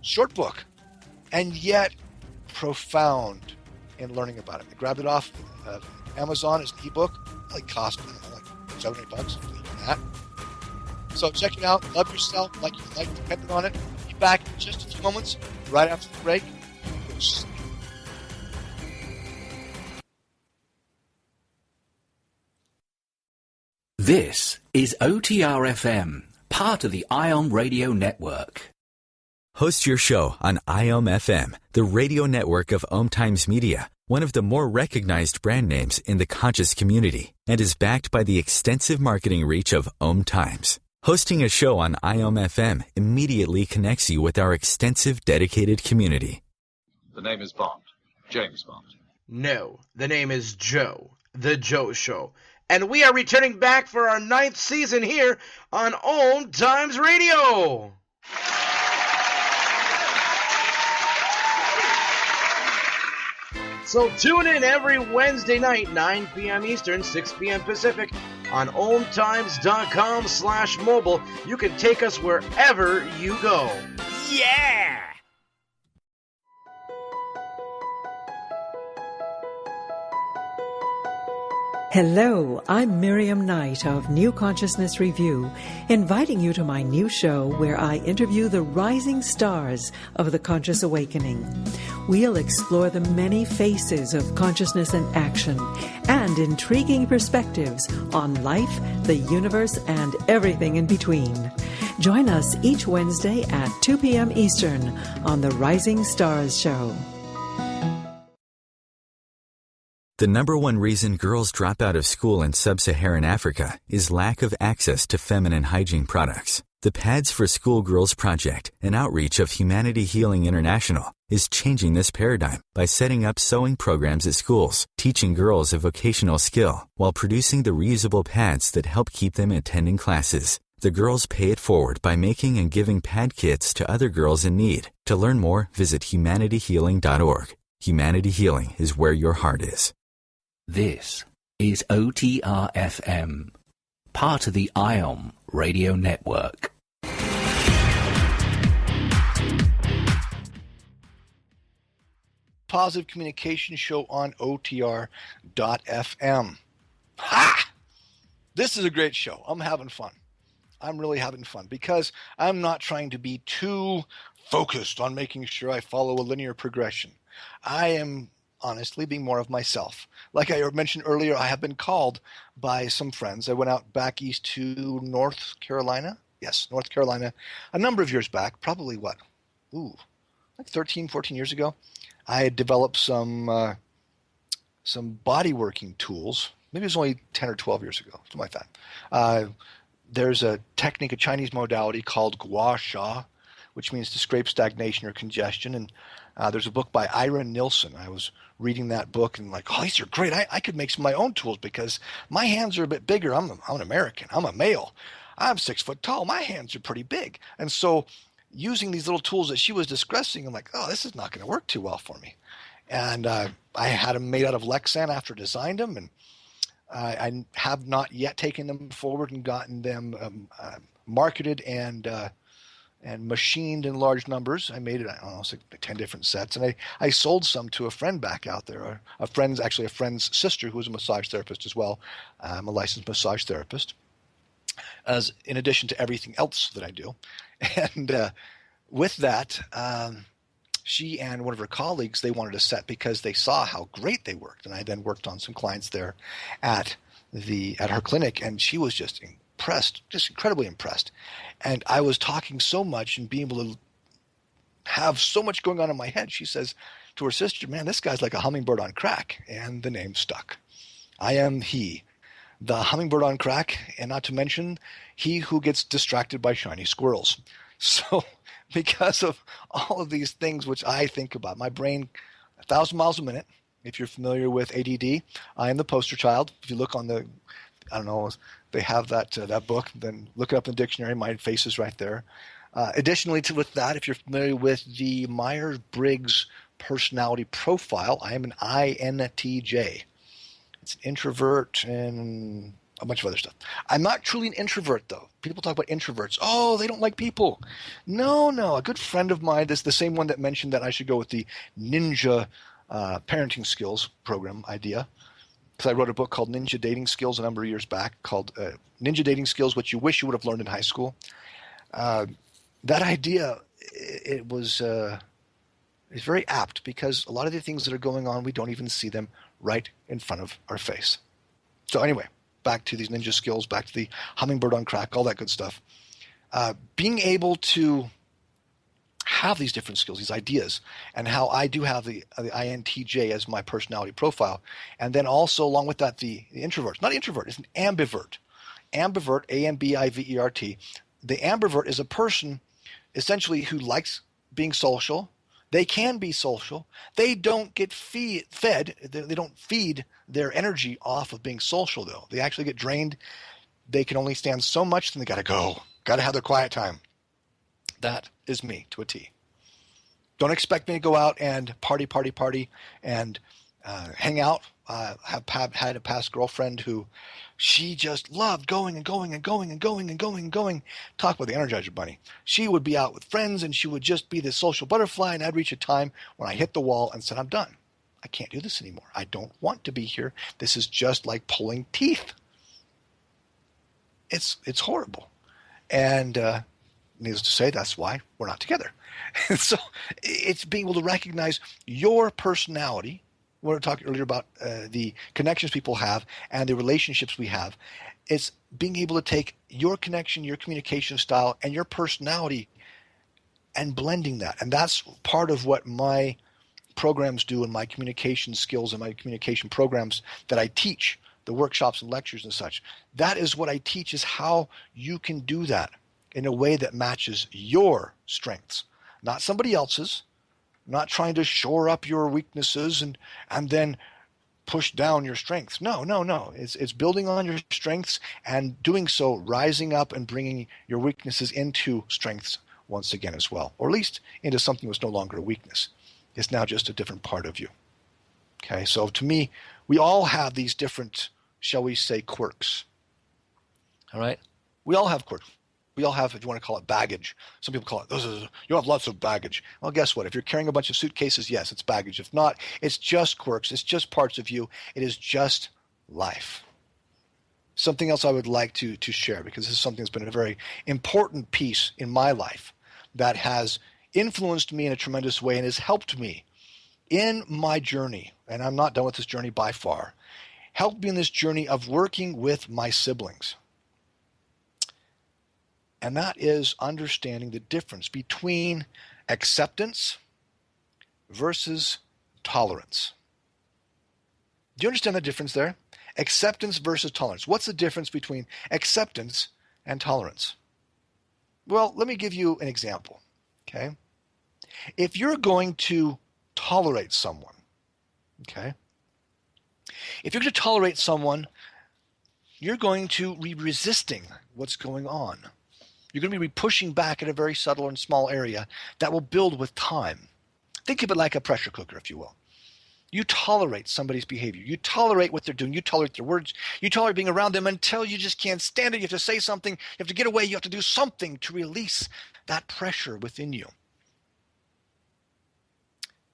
short book, and yet profound in learning about it. I grabbed it off Amazon as an ebook. It like cost me like $7 or $8 for that. So check it out. Love yourself like your life depended on it. Be back in just a few moments, right after the break. This is OTR-FM, part of the IOM Radio Network. Host your show on IOM FM, the radio network of OMTimes Media, one of the more recognized brand names in the conscious community, and is backed by the extensive marketing reach of OMTimes. Hosting a show on IOM FM immediately connects you with our extensive dedicated community. The name is Bond. James Bond. No, the name is Joe. The Joe Show. And we are returning back for our 9th season here on OMTimes Radio. So tune in every Wednesday night, 9 p.m. Eastern, 6 p.m. Pacific, on OMTimes.com/mobile. You can take us wherever you go. Yeah! Hello, I'm Miriam Knight of New Consciousness Review, inviting you to my new show where I interview the rising stars of the conscious awakening. We'll explore the many faces of consciousness and action and intriguing perspectives on life, the universe, and everything in between. Join us each Wednesday at 2 p.m. Eastern on the Rising Stars Show. The number one reason girls drop out of school in sub-Saharan Africa is lack of access to feminine hygiene products. The Pads for Schoolgirls Project, an outreach of Humanity Healing International, is changing this paradigm by setting up sewing programs at schools, teaching girls a vocational skill, while producing the reusable pads that help keep them attending classes. The girls pay it forward by making and giving pad kits to other girls in need. To learn more, visit humanityhealing.org. Humanity Healing is where your heart is. This is OTR-FM, part of the IOM Radio Network. Positive Communication Show on OTR.FM. Ha! This is a great show. I'm having fun. I'm really having fun because I'm not trying to be too focused on making sure I follow a linear progression. I am honestly being more of myself. Like I mentioned earlier, I have been called by some friends. I went out back east to North Carolina. Yes, North Carolina, a number of years back, probably what? Like 13, 14 years ago. I had developed some body working tools. Maybe it was only 10 or 12 years ago, something like that. There's a technique, a Chinese modality called gua sha, which means to scrape stagnation or congestion. And there's a book by Ira Nilsson. I was reading that book and like, oh, these are great. I could make some of my own tools because my hands are a bit bigger. I'm an American. I'm a male. I'm 6 foot tall. My hands are pretty big. And so using these little tools that she was discussing, I'm like, oh, this is not going to work too well for me. And I had them made out of Lexan after I designed them, and I have not yet taken them forward and gotten them marketed and machined in large numbers. I made it, I don't know, it's like 10 different sets, and I sold some to a friend back out there, a friend's sister who was a massage therapist as well. I'm a licensed massage therapist, as in addition to everything else that I do. And with that, she and one of her colleagues, they wanted a set because they saw how great they worked. And I then worked on some clients there at her clinic, and she was just impressed, just incredibly impressed. And I was talking so much and being able to have so much going on in my head. She says to her sister, man, this guy's like a hummingbird on crack. And the name stuck. I am he, the hummingbird on crack, and not to mention he who gets distracted by shiny squirrels. So because of all of these things which I think about, my brain, 1,000 miles a minute. If you're familiar with ADD, I am the poster child. If you look on the, I don't know, they have that book, then look it up in the dictionary. My face is right there. Additionally with that, if you're familiar with the Myers-Briggs personality profile, I am an INTJ. It's an introvert and a bunch of other stuff. I'm not truly an introvert, though. People talk about introverts. Oh, they don't like people. No. A good friend of mine, is the same one that mentioned that I should go with the Ninja Parenting Skills program idea. Because I wrote a book called Ninja Dating Skills a number of years back, called Ninja Dating Skills, What You Wish You Would Have Learned in High School. That idea, it was is very apt because a lot of the things that are going on, we don't even see them right in front of our face. So anyway, back to these ninja skills, back to the hummingbird on crack, all that good stuff. Being able to have these different skills, these ideas, and how I do have the INTJ as my personality profile. And then also along with that, the introvert. Not introvert, it's an ambivert. Ambivert, A-M-B-I-V-E-R-T. The ambivert is a person essentially who likes being social. They can be social. They don't get fed. They don't feed their energy off of being social, though. They actually get drained. They can only stand so much, then they got to go. Got to have their quiet time. That is me to a T. Don't expect me to go out and party, and hang out. Have had a past girlfriend who she just loved going. Talk about the Energizer Bunny. She would be out with friends and she would just be this social butterfly, and I'd reach a time when I hit the wall and said, I'm done. I can't do this anymore. I don't want to be here. This is just like pulling teeth. It's horrible. And needless to say, that's why we're not together. So it's being able to recognize your personality. We were talking earlier about the connections people have and the relationships we have. It's being able to take your connection, your communication style, and your personality and blending that. And that's part of what my programs do and my communication skills and my communication programs that I teach, the workshops and lectures and such. That is what I teach, is how you can do that in a way that matches your strengths, not somebody else's. Not trying to shore up your weaknesses and then push down your strengths. No. It's building on your strengths and doing so, rising up and bringing your weaknesses into strengths once again as well, or at least into something that's no longer a weakness. It's now just a different part of you. Okay, so to me, we all have these different, shall we say, quirks. All right? We all have quirks. We all have, if you want to call it, baggage. Some people call it, you have lots of baggage. Well, guess what? If you're carrying a bunch of suitcases, yes, it's baggage. If not, it's just quirks. It's just parts of you. It is just life. something else I would like to share, because this is something that's been a very important piece in my life that has influenced me in a tremendous way and has helped me in my journey, and I'm not done with this journey by far, helped me in this journey of working with my siblings. And that is understanding the difference between acceptance versus tolerance. Do you understand the difference there? Acceptance versus tolerance. What's the difference between acceptance and tolerance? Well, let me give you an example. Okay? If you're going to tolerate someone, okay? If you're going to tolerate someone, you're going to be resisting what's going on. You're going to be pushing back in a very subtle and small area that will build with time. Think of it like a pressure cooker, if you will. You tolerate somebody's behavior. You tolerate what they're doing. You tolerate their words. You tolerate being around them until you just can't stand it. You have to say something. You have to get away. You have to do something to release that pressure within you.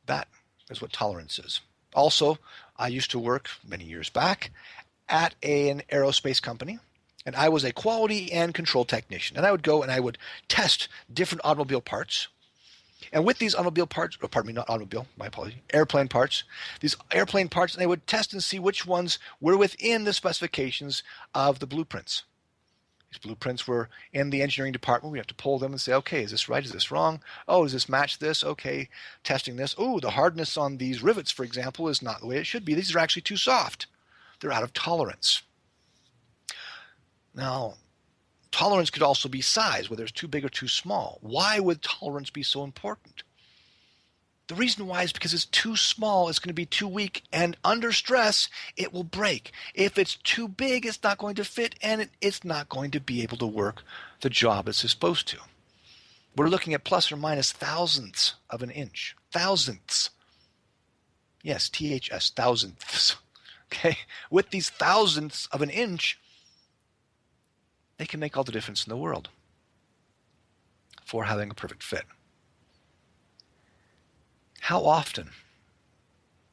That is what tolerance is. Also, I used to work many years back at an aerospace company, and I was a quality and control technician. And I would go and I would test different automobile parts. And with these automobile parts, not automobile, my apology, airplane parts, these airplane parts, they would test and see which ones were within the specifications of the blueprints. These blueprints were in the engineering department. We have to pull them and say, okay, is this right? Is this wrong? Oh, does this match this? Okay, testing this. Oh, the hardness on these rivets, for example, is not the way it should be. These are actually too soft. They're out of tolerance. Now, tolerance could also be size, whether it's too big or too small. Why would tolerance be so important? The reason why is because it's too small, it's going to be too weak, and under stress, it will break. If it's too big, it's not going to fit, and it's not going to be able to work the job it's supposed to. We're looking at plus or minus thousandths of an inch. Thousandths. Yes, THS, thousandths. Okay? With these thousandths of an inch, they can make all the difference in the world for having a perfect fit. How often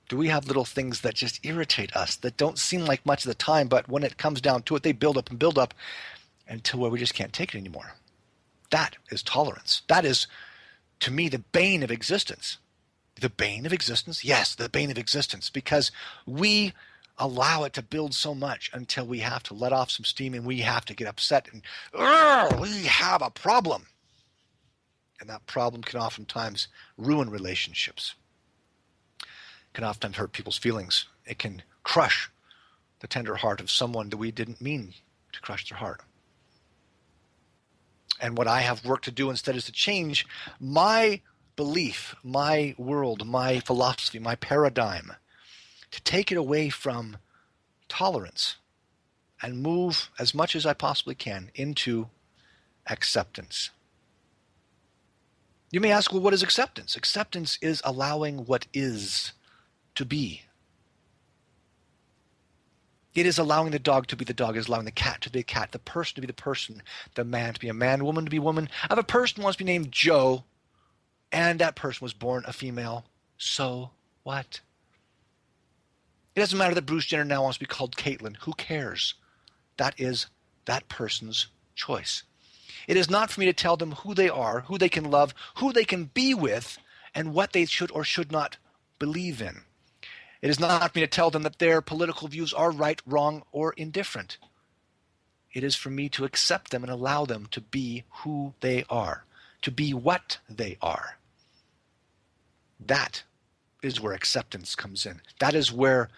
do we have little things that just irritate us, that don't seem like much at the time, but when it comes down to it, they build up and build up until where we just can't take it anymore? That is tolerance. That is, to me, the bane of existence. The bane of existence? Yes, the bane of existence, because we allow it to build so much until we have to let off some steam and we have to get upset and we have a problem. And that problem can oftentimes ruin relationships. It can oftentimes hurt people's feelings. It can crush the tender heart of someone that we didn't mean to crush their heart. And what I have work to do instead is to change my belief, my world, my philosophy, my paradigm, to take it away from tolerance and move as much as I possibly can into acceptance. You may ask, well, what is acceptance? Acceptance is allowing what is to be. It is allowing the dog to be the dog. It is allowing the cat to be a cat, the person to be the person, the man to be a man, woman to be a woman. If a person wants to be named Joe, and that person was born a female, so what? It doesn't matter that Bruce Jenner now wants to be called Caitlyn. Who cares? That is that person's choice. It is not for me to tell them who they are, who they can love, who they can be with, and what they should or should not believe in. It is not for me to tell them that their political views are right, wrong, or indifferent. It is for me to accept them and allow them to be who they are, to be what they are. That is where acceptance comes in. That is where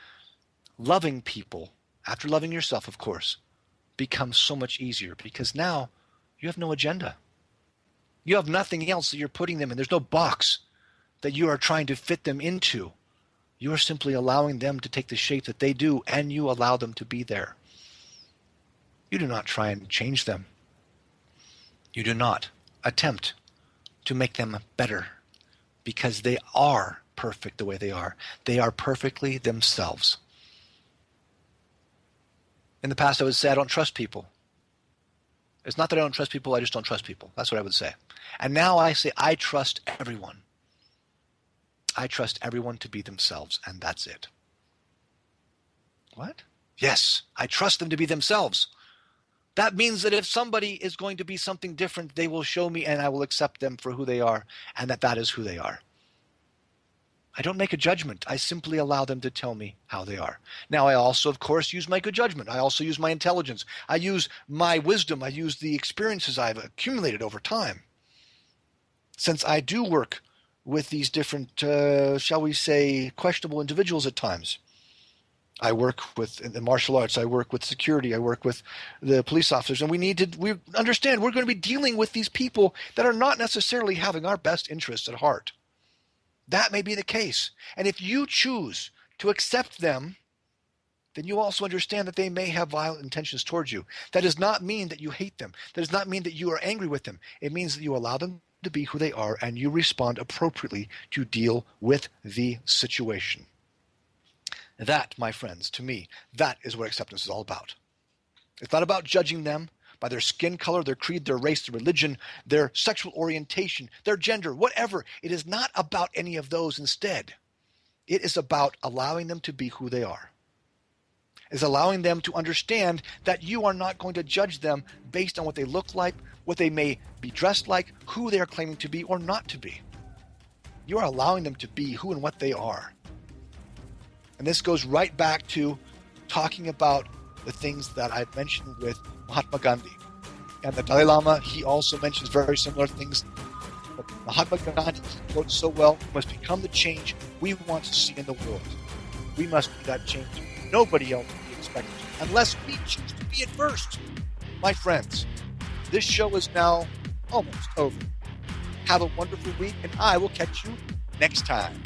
loving people, after loving yourself, of course, becomes so much easier, because now you have no agenda. You have nothing else that you're putting them in. There's no box that you are trying to fit them into. You are simply allowing them to take the shape that they do, and you allow them to be there. You do not try and change them. You do not attempt to make them better, because they are perfect the way they are. They are perfectly themselves. In the past, I would say I don't trust people. It's not that I don't trust people, I just don't trust people. That's what I would say. And now I say I trust everyone. I trust everyone to be themselves, and that's it. What? Yes, I trust them to be themselves. That means that if somebody is going to be something different, they will show me and I will accept them for who they are, and that is who they are. I don't make a judgment. I simply allow them to tell me how they are. Now, I also, of course, use my good judgment. I also use my intelligence. I use my wisdom. I use the experiences I've accumulated over time. Since I do work with these different, shall we say, questionable individuals at times. I work with in the martial arts. I work with security. I work with the police officers. And we understand we're going to be dealing with these people that are not necessarily having our best interests at heart. That may be the case. And if you choose to accept them, then you also understand that they may have violent intentions towards you. That does not mean that you hate them. That does not mean that you are angry with them. It means that you allow them to be who they are and you respond appropriately to deal with the situation. That, my friends, to me, that is what acceptance is all about. It's not about judging them by their skin color, their creed, their race, their religion, their sexual orientation, their gender, whatever. It is not about any of those instead. It is about allowing them to be who they are. It's allowing them to understand that you are not going to judge them based on what they look like, what they may be dressed like, who they are claiming to be or not to be. You are allowing them to be who and what they are. And this goes right back to talking about the things that I've mentioned with Mahatma Gandhi. And the Dalai Lama, he also mentions very similar things. But Mahatma Gandhi quotes so well, we must become the change we want to see in the world. We must be that change. Nobody else will be expected, unless we choose to be it first. My friends, this show is now almost over. Have a wonderful week, and I will catch you next time.